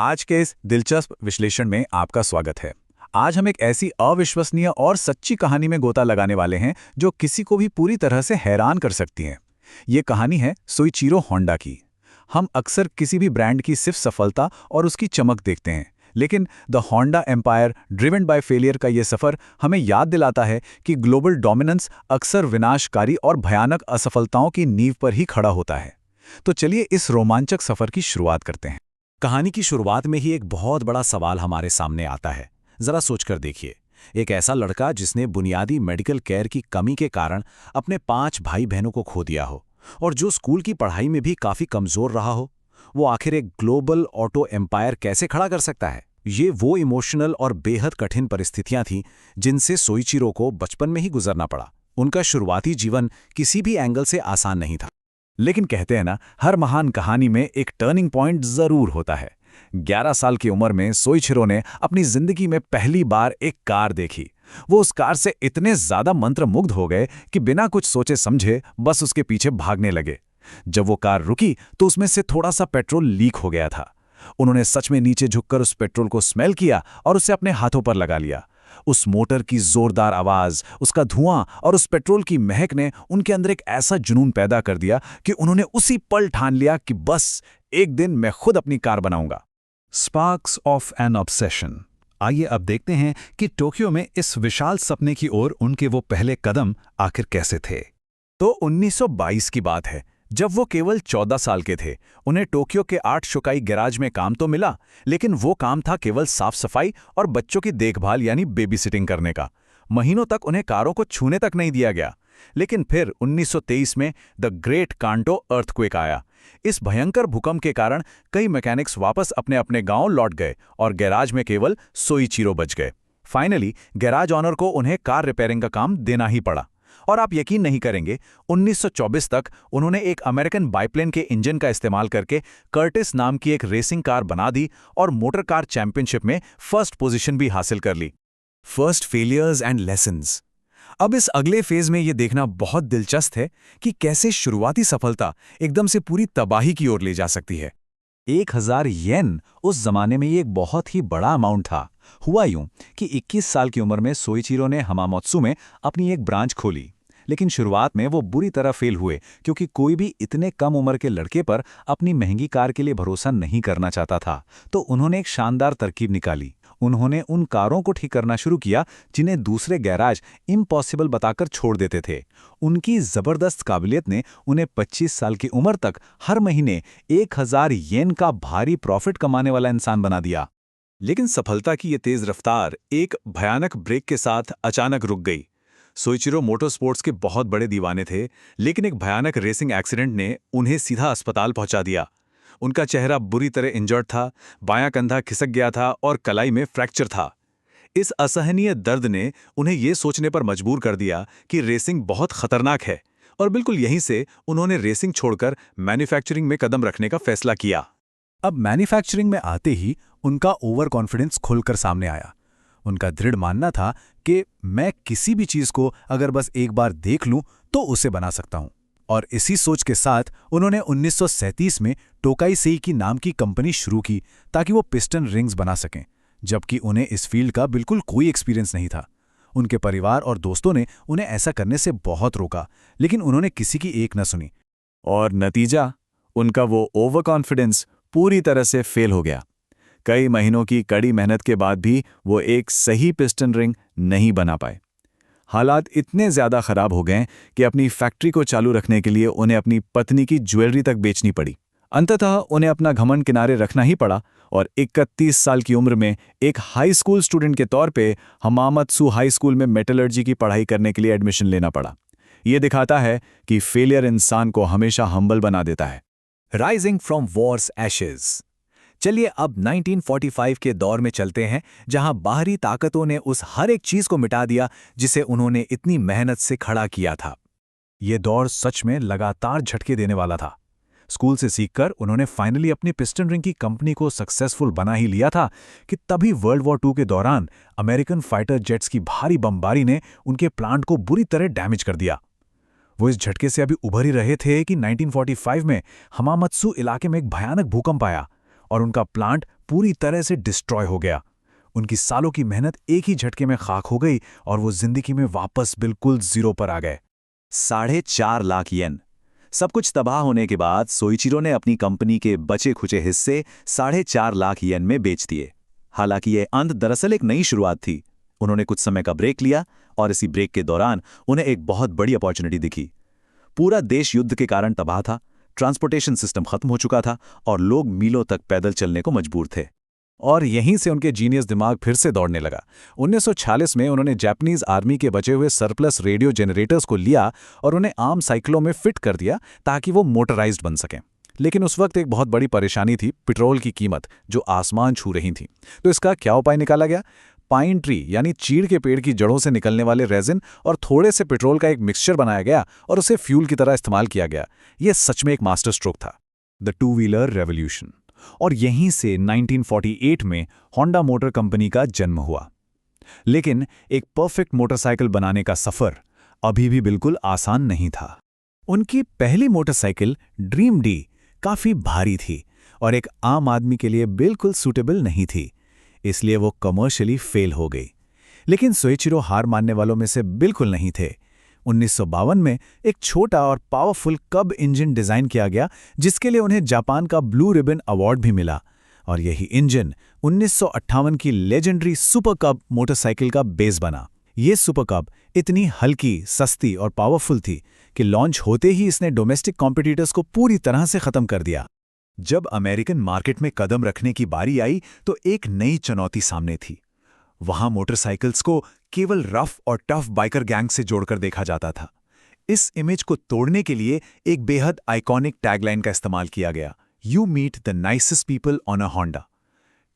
आज के इस दिलचस्प विश्लेषण में आपका स्वागत है। आज हम एक ऐसी अविश्वसनीय और सच्ची कहानी में गोता लगाने वाले हैं जो किसी को भी पूरी तरह से हैरान कर सकती है। ये कहानी है सोइचिरो होंडा की। हम अक्सर किसी भी ब्रांड की सिर्फ सफलता और उसकी चमक देखते हैं, लेकिन the Honda empire driven by failure का ये सफ़र हमें याद दिलाता है कि ग्लोबल डोमिनेंस अक्सर विनाशकारी और भयानक असफलताओं की नींव पर ही खड़ा होता है। तो चलिए इस रोमांचक सफ़र की शुरुआत करते हैं। कहानी की शुरुआत में ही एक बहुत बड़ा सवाल हमारे सामने आता है। जरा सोचकर देखिए, एक ऐसा लड़का जिसने बुनियादी मेडिकल केयर की कमी के कारण अपने 5 भाई बहनों को खो दिया हो और जो स्कूल की पढ़ाई में भी काफी कमजोर रहा हो, वो आखिर एक ग्लोबल ऑटो एम्पायर कैसे खड़ा कर सकता है? ये वो इमोशनल और बेहद कठिन परिस्थितियां थीं जिनसे सोइचिरो को बचपन में ही गुजरना पड़ा। उनका शुरुआती जीवन किसी भी एंगल से आसान नहीं था। लेकिन कहते हैं ना, हर महान कहानी में एक टर्निंग पॉइंट जरूर होता है। 11 साल की उम्र में सोइचिरो ने अपनी जिंदगी में पहली बार एक कार देखी। वो उस कार से इतने ज्यादा मंत्रमुग्ध हो गए कि बिना कुछ सोचे समझे बस उसके पीछे भागने लगे। जब वो कार रुकी तो उसमें से थोड़ा सा पेट्रोल लीक हो गया था। उन्होंने सच में नीचे झुककर उस पेट्रोल को स्मेल किया और उसे अपने हाथों पर लगा लिया। उस मोटर की जोरदार आवाज, उसका धुआं और उस पेट्रोल की महक ने उनके अंदर एक ऐसा जुनून पैदा कर दिया कि उन्होंने उसी पल ठान लिया कि बस एक दिन मैं खुद अपनी कार बनाऊंगा। Sparks of N obsession. आइए अब देखते हैं कि टोक्यो में इस विशाल सपने की ओर उनके वो पहले कदम आखिर कैसे थे। तो 1922 की बात है, जब वो केवल 14 साल के थे। उन्हें टोक्यो के आर्ट शोकाई गैराज में काम तो मिला, लेकिन वो काम था केवल साफ सफाई और बच्चों की देखभाल यानी बेबी सिटिंग करने का। महीनों तक उन्हें कारों को छूने तक नहीं दिया गया। लेकिन फिर 1923 में द ग्रेट कांटो अर्थक्वेक आया। इस भयंकर भूकंप के कारण कई मैकेनिक्स वापस अपने अपने गांव लौट गए और गैराज में केवल सोइचिरो बच गए। फाइनली गैराज ऑनर को उन्हें कार रिपेयरिंग का काम देना ही पड़ा। और आप यकीन नहीं करेंगे, 1924 तक उन्होंने एक अमेरिकन बाइप्लेन के इंजन का इस्तेमाल करके कर्टिस नाम की एक रेसिंग कार बना दी और मोटर कार चैंपियनशिप में फर्स्ट पोजीशन भी हासिल कर ली। First failures and lessons. अब इस अगले फेज में यह देखना बहुत दिलचस्प है कि कैसे शुरुआती सफलता एकदम से पूरी तबाही की ओर ले जा सकती है। 1000 येन उस जमाने में ये एक बहुत ही बड़ा अमाउंट था। हुआ यूं कि 21 साल की उम्र में सोइचिरो ने हमामोत्सु में अपनी एक ब्रांच खोली, लेकिन शुरुआत में वो बुरी तरह फेल हुए क्योंकि कोई भी इतने कम उम्र के लड़के पर अपनी महंगी कार के लिए भरोसा नहीं करना चाहता था। तो उन्होंने एक शानदार तरकीब निकाली। उन्होंने उन कारों को ठीक करना शुरू किया जिन्हें दूसरे गैराज इम्पॉसिबल बताकर छोड़ देते थे। उनकी जबरदस्त काबिलियत ने उन्हें 25 साल की उम्र तक हर महीने 1000 येन का भारी प्रॉफिट कमाने वाला इंसान बना दिया। लेकिन सफलता की ये तेज रफ्तार एक भयानक ब्रेक के साथ अचानक रुक गई। सोइचिरो मोटरस्पोर्ट्स के बहुत बड़े दीवाने थे, लेकिन एक भयानक रेसिंग एक्सीडेंट ने उन्हें सीधा अस्पताल पहुंचा दिया। उनका चेहरा बुरी तरह इंजर्ड था, बायां कंधा खिसक गया था और कलाई में फ्रैक्चर था। इस असहनीय दर्द ने उन्हें ये सोचने पर मजबूर कर दिया कि रेसिंग बहुत खतरनाक है, और बिल्कुल यहीं से उन्होंने रेसिंग छोड़कर मैन्युफैक्चरिंग में कदम रखने का फैसला किया। अब मैन्युफैक्चरिंग में आते ही उनका ओवर कॉन्फिडेंस खुलकर सामने आया। उनका दृढ़ मानना था कि मैं किसी भी चीज को अगर बस एक बार देख लूं तो उसे बना सकता हूं। और इसी सोच के साथ उन्होंने 1937 में टोकाई सेइकी नाम की कंपनी शुरू की ताकि वो पिस्टन रिंग्स बना सकें, जबकि उन्हें इस फील्ड का बिल्कुल कोई एक्सपीरियंस नहीं था। उनके परिवार और दोस्तों ने उन्हें ऐसा करने से बहुत रोका, लेकिन उन्होंने किसी की एक न सुनी। और नतीजा, उनका वो ओवर कॉन्फिडेंस पूरी तरह से फेल हो गया। कई महीनों की कड़ी मेहनत के बाद भी वो एक सही पिस्टन रिंग नहीं बना पाए। हालात इतने ज्यादा खराब हो गए कि अपनी फैक्ट्री को चालू रखने के लिए उन्हें अपनी पत्नी की ज्वेलरी तक बेचनी पड़ी। अंततः उन्हें अपना घमंड किनारे रखना ही पड़ा और 31 साल की उम्र में एक हाई स्कूल स्टूडेंट के तौर पे हमामत्सु हाई स्कूल में मेटलर्जी की पढ़ाई करने के लिए एडमिशन लेना पड़ा। ये दिखाता है कि फेलियर इंसान को हमेशा हम्बल बना देता है। Rising from Wars Ashes. चलिए अब 1945 के दौर में चलते हैं, जहां बाहरी ताकतों ने उस हर एक चीज को मिटा दिया जिसे उन्होंने इतनी मेहनत से खड़ा किया था। ये दौर सच में लगातार झटके देने वाला था। स्कूल से सीखकर उन्होंने फाइनली अपनी पिस्टन रिंग की कंपनी को सक्सेसफुल बना ही लिया था कि तभी वर्ल्ड वॉर II के दौरान अमेरिकन फाइटर जेट्स की भारी बमबारी ने उनके प्लांट को बुरी तरह डैमेज कर दिया। वो इस झटके से अभी उभर ही रहे थे कि 1945 में हमामत्सु इलाके में एक भयानक भूकंप आया और उनका प्लांट पूरी तरह से डिस्ट्रॉय हो गया। उनकी सालों की मेहनत एक ही झटके में खाक हो गई और वो जिंदगी में वापस बिल्कुल जीरो पर आ गए। 4.5 लाख येन। सब कुछ तबाह होने के बाद सोइचिरो ने अपनी कंपनी के बचे खुचे हिस्से 4.5 लाख येन में बेच दिए। हालांकि यह अंत दरअसल एक नई शुरुआत थी। उन्होंने कुछ समय का ब्रेक लिया और इसी ब्रेक के दौरान उन्हें एक बहुत बड़ी अपॉर्चुनिटी दिखी। पूरा देश युद्ध के कारण तबाह था, ट्रांसपोर्टेशन सिस्टम खत्म हो चुका था और लोग मीलों तक पैदल चलने को मजबूर थे। और यहीं से उनके जीनियस दिमाग फिर से दौड़ने लगा। 1946 में उन्होंने जापानीज आर्मी के बचे हुए सरप्लस रेडियो जनरेटर्स को लिया और उन्हें आम साइकिलों में फिट कर दिया ताकि वो मोटराइज्ड बन सकें। लेकिन उस वक्त एक बहुत बड़ी परेशानी थी, पेट्रोल की कीमत जो आसमान छू रही थी। तो इसका क्या उपाय निकाला गया? पाइन ट्री यानी चीड़ के पेड़ की जड़ों से निकलने वाले रेजिन और थोड़े से पेट्रोल का एक मिक्सचर बनाया गया और उसे फ्यूल की तरह इस्तेमाल किया गया। यह सच में एक मास्टर स्ट्रोक था, द टू व्हीलर रेवोल्यूशन। और यहीं से 1948 में होंडा मोटर कंपनी का जन्म हुआ। लेकिन एक परफेक्ट मोटरसाइकिल बनाने का सफर अभी भी बिल्कुल आसान नहीं था। उनकी पहली मोटरसाइकिल ड्रीम डी काफी भारी थी और एक आम आदमी के लिए बिल्कुल सूटेबल नहीं थी, इसलिए वो कमर्शियली फेल हो गई। लेकिन सोइचिरो हार मानने वालों में से बिल्कुल नहीं थे। 1952 में एक छोटा और पावरफुल कब इंजन डिजाइन किया गया जिसके लिए उन्हें जापान का ब्लू रिबन अवार्ड भी मिला। और यही इंजन 1958 की लेजेंडरी सुपर कब मोटरसाइकिल का बेस बना। ये सुपर कब इतनी हल्की, सस्ती और पावरफुल थी कि लॉन्च होते ही इसने डोमेस्टिक कॉम्पिटिटर्स को पूरी तरह से खत्म कर दिया। जब अमेरिकन मार्केट में कदम रखने की बारी आई तो एक नई चुनौती सामने थी। वहां मोटरसाइकिल्स को केवल रफ और टफ बाइकर गैंग से जोड़कर देखा जाता था। इस इमेज को तोड़ने के लिए एक बेहद आइकॉनिक टैगलाइन का इस्तेमाल किया गया, you meet the nicest people on a Honda.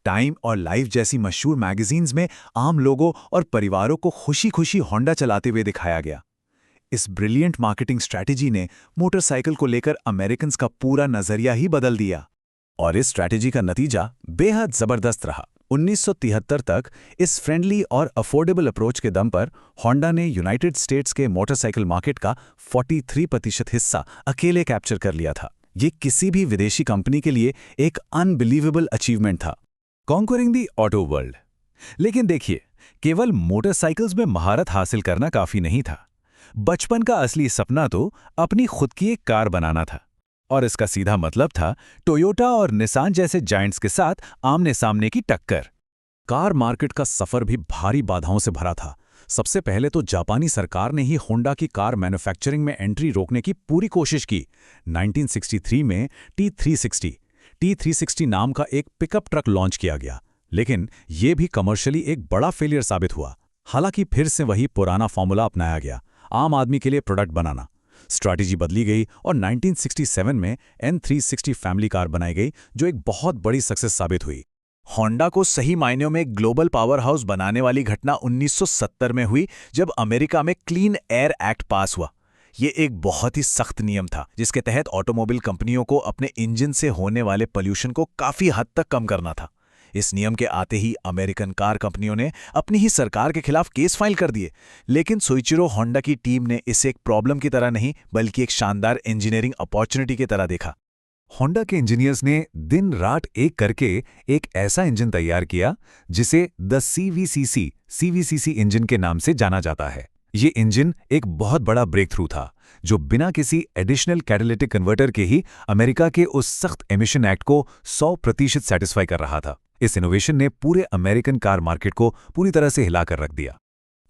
Time और लाइफ जैसी मशहूर मैगजीन्स में आम लोगों और परिवारों को खुशी खुशी होंडा चलाते हुए दिखाया गया। इस ब्रिलियंट मार्केटिंग स्ट्रैटेजी ने मोटरसाइकिल को लेकर अमेरिकन्स का पूरा नजरिया ही बदल दिया। और इस स्ट्रैटेजी का नतीजा बेहद जबरदस्त रहा। 1973 तक इस फ्रेंडली और अफोर्डेबल अप्रोच के दम पर होंडा ने यूनाइटेड स्टेट्स के मोटरसाइकिल मार्केट का 43% हिस्सा अकेले कैप्चर कर लिया था। ये किसी भी विदेशी कंपनी के लिए एक अनबिलीवेबल अचीवमेंट था, कॉन्करिंग द ऑटो वर्ल्ड। लेकिन देखिए, केवल मोटरसाइकिल्स में महारत हासिल करना काफी नहीं था। बचपन का असली सपना तो अपनी खुद की एक कार बनाना था। और इसका सीधा मतलब था टोयोटा और निसान जैसे जायंट्स के साथ आमने सामने की टक्कर। कार मार्केट का सफर भी भारी बाधाओं से भरा था। सबसे पहले तो जापानी सरकार ने ही होंडा की कार मैन्युफैक्चरिंग में एंट्री रोकने की पूरी कोशिश की। 1963 में T360 नाम का एक पिकअप ट्रक लॉन्च किया गया, लेकिन यह भी कमर्शियली एक बड़ा फेलियर साबित हुआ। हालांकि फिर से वही पुराना फॉर्मूला अपनाया गया, आम आदमी के लिए प्रोडक्ट बनाना। स्ट्रैटेजी बदली गई और 1967 में N360 फैमिली कार बनाई गई, जो एक बहुत बड़ी सक्सेस साबित हुई। होंडा को सही मायनों में ग्लोबल पावर हाउस बनाने वाली घटना 1970 में हुई, जब अमेरिका में क्लीन एयर एक्ट पास हुआ। ये एक बहुत ही सख्त नियम था, जिसके तहत ऑटोमोबाइल कंपनियों को अपने इंजन से होने वाले पोल्यूशन को काफी हद तक कम करना था। इस नियम के आते ही अमेरिकन कार कंपनियों ने अपनी ही सरकार के खिलाफ केस फाइल कर दिए। लेकिन सोइचिरो होंडा की टीम ने इसे एक प्रॉब्लम की तरह नहीं, बल्कि एक शानदार इंजीनियरिंग अपॉर्चुनिटी की तरह देखा। होंडा के इंजीनियर्स ने दिन रात एक करके एक ऐसा इंजन तैयार किया जिसे द CVCC इंजन के नाम से जाना जाता है। ये इंजन एक बहुत बड़ा ब्रेक थ्रू था, जो बिना किसी एडिशनल कैटालिटिक कन्वर्टर के ही अमेरिका के उस सख्त एमिशन एक्ट को 100% सेटिस्फाई कर रहा था। इस इनोवेशन ने पूरे अमेरिकन कार मार्केट को पूरी तरह से हिलाकर रख दिया।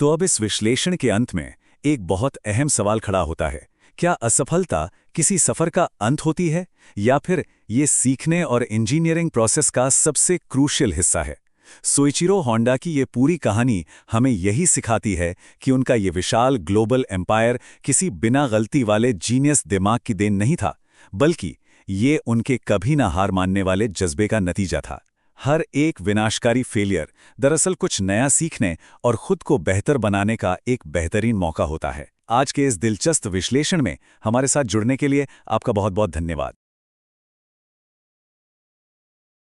तो अब इस विश्लेषण के अंत में एक बहुत अहम सवाल खड़ा होता है, क्या असफलता किसी सफर का अंत होती है, या फिर ये सीखने और इंजीनियरिंग प्रोसेस का सबसे क्रूशियल हिस्सा है? सोइचिरो होंडा की ये पूरी कहानी हमें यही सिखाती है कि उनका ये विशाल ग्लोबल एम्पायर किसी बिना गलती वाले जीनियस दिमाग की देन नहीं था, बल्कि ये उनके कभी ना हार मानने वाले जज्बे का नतीजा था। हर एक विनाशकारी फेलियर दरअसल कुछ नया सीखने और खुद को बेहतर बनाने का एक बेहतरीन मौका होता है। आज के इस दिलचस्प विश्लेषण में हमारे साथ जुड़ने के लिए आपका बहुत बहुत धन्यवाद।